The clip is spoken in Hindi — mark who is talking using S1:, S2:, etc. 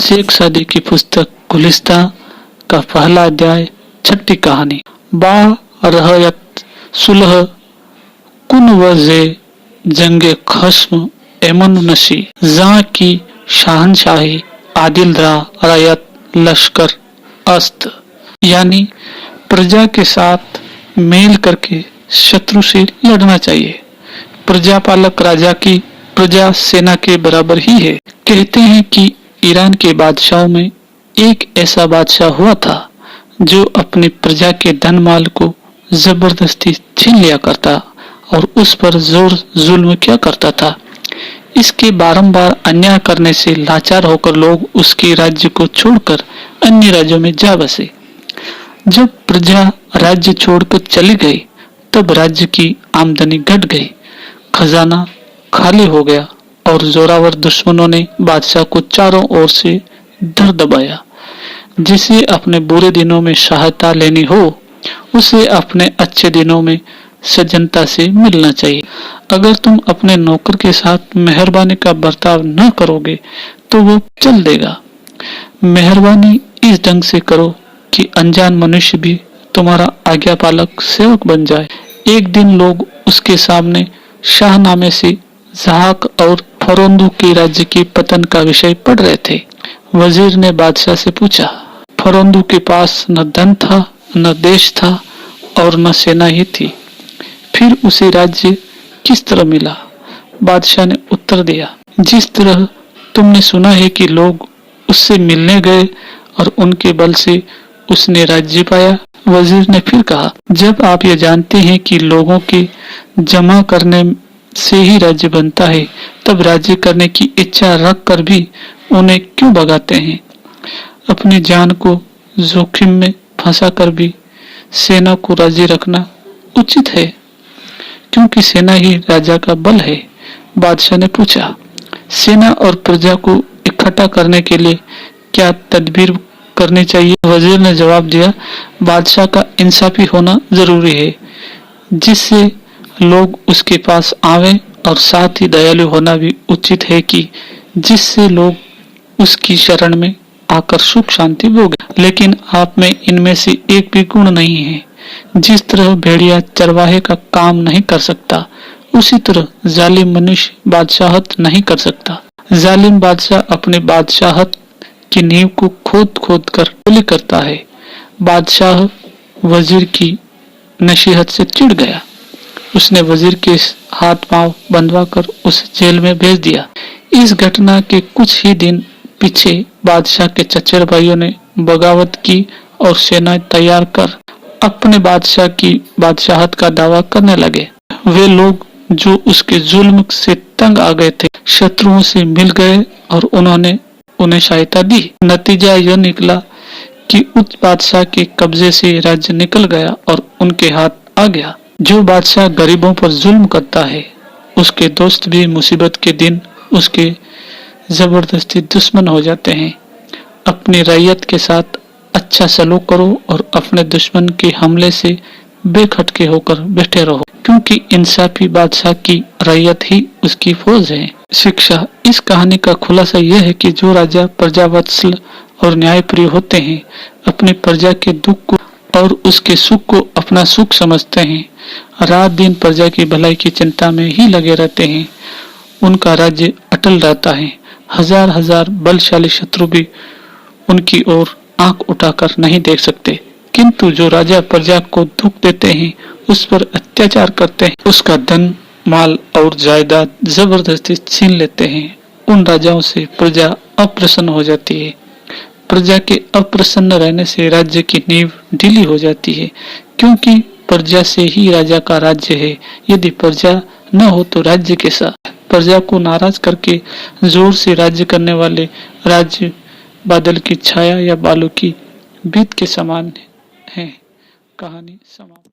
S1: शेख सादी की पुस्तक गुलिस्तां का पहला अध्याय, छठी कहानी। बा रहयत सुलह कुन वजे जंगे खस्म एमन नशी जहाँ की शाहनशाही आदिल रा रायत लश्कर अस्त, यानी प्रजा के साथ मेल करके शत्रु से लड़ना चाहिए। प्रजापालक राजा की प्रजा सेना के बराबर ही है। कहते हैं कि ईरान के बादशाहों में एक ऐसा बादशाह हुआ था जो अपनी प्रजा के धन माल को जबरदस्ती छीन लिया करता और उस पर जोर जुल्म किया करता था। इसके बारंबार अन्याय करने से लाचार होकर लोग उसके राज्य को छोड़कर अन्य राज्यों में जा बसे। जब प्रजा राज्य छोड़कर चली गई तब राज्य की आमदनी घट गई, खजाना खाली हो गया और जोरावर दुश्मनों ने बादशाह को चारों ओर से धर दबाया। जिसे अपने बुरे दिनों में सहायता लेनी हो उसे अपने अच्छे दिनों में सज्जनता से मिलना चाहिए। अगर तुम अपने नौकर के साथ मेहरबानी का बर्ताव न करोगे तो वो चल देगा। मेहरबानी इस ढंग से करो कि अनजान मनुष्य भी तुम्हारा आज्ञापालक सेवक बन जाए। एक दिन लोग उसके सामने शाहनामे से जहाक और फरोंदू के राज्य के पतन का विषय पढ़ रहे थे। वजीर ने बादशाह से पूछा, फरोंदू के पास न धन था, न देश था और न सेना ही थी, फिर उसे राज्य किस तरह मिला? बादशाह ने उत्तर दिया, जिस तरह तुमने सुना है कि लोग उससे मिलने गए और उनके बल से उसने राज्य पाया। वजीर ने फिर कहा, जब आप ये जानते हैं कि लोगों के जमा करने से ही राज्य बनता है, तब राज्य करने की इच्छा रख कर भी उन्हें क्यों भगाते हैं? अपनी जान को जोखिम में फंसा कर भी सेना को राजी रखना उचित है, क्योंकि सेना ही राजा का बल है। बादशाह ने पूछा, सेना और प्रजा को इकट्ठा करने के लिए क्या तदबीर करनी चाहिए? वजीर ने जवाब दिया, बादशाह का इंसाफी होना जरूरी है, जिससे लोग उसके पास आवे, और साथ ही दयालु होना भी उचित है कि जिससे लोग उसकी शरण में आकर सुख शांति भोगे। लेकिन आप में इनमें से एक भी गुण नहीं है। जिस तरह भेड़िया चरवाहे का काम नहीं कर सकता, उसी तरह जालिम मनुष्य बादशाहत नहीं कर सकता। जालिम बादशाह अपने बादशाहत की नींव को खोद खोद कर पुली करता है। बादशाह वजीर की नसीहत से चिढ़ गया। उसने वजीर के हाथ पांव बंधवाकर उसे जेल में भेज दिया। इस घटना के कुछ ही दिन पीछे बादशाह के चचेरे भाइयों ने बगावत की और सेना तैयार कर अपने बादशाह की बादशाहत का दावा करने लगे। वे लोग जो उसके जुल्म से तंग आ गए थे, शत्रुओं से मिल गए और उन्होंने उन्हें सहायता दी। नतीजा यह निकला कि उस बादशाह के कब्जे से राज्य निकल गया और उनके हाथ आ गया। जो बादशाह गरीबों पर जुल्म करता है, उसके दोस्त भी मुसीबत के दिन उसके जबरदस्ती दुश्मन हो जाते हैं। अपनी रैयत के साथ अच्छा सलूक करो और अपने दुश्मन के हमले से बेखटके होकर बैठे रहो, क्योंकि इंसाफी बादशाह की रैयत ही उसकी फौज है। शिक्षा, इस कहानी का खुलासा यह है कि जो राजा प्रजावत्सल और न्यायप्रिय होते हैं, अपनी प्रजा के दुख को और उसके सुख को अपना सुख समझते हैं, रात दिन प्रजा की भलाई की चिंता में ही लगे रहते हैं, उनका राज्य अटल रहता है। हजार हजार बलशाली शत्रु भी उनकी ओर आंख उठाकर नहीं देख सकते, किंतु जो राजा प्रजा को दुख देते हैं, उस पर अत्याचार करते हैं, उसका धन माल और जायदाद जबरदस्ती छीन लेते हैं, उन राजाओं से प्रजा अप्रसन्न हो जाती है। प्रजा के अप्रसन्न रहने से राज्य की नींव ढीली हो जाती है, क्योंकि प्रजा से ही राजा का राज्य है। यदि प्रजा न हो तो राज्य कैसा? प्रजा को नाराज करके जोर से राज्य करने वाले राज्य बादल की छाया या बालू की बीत के समान है। कहानी समाप्त।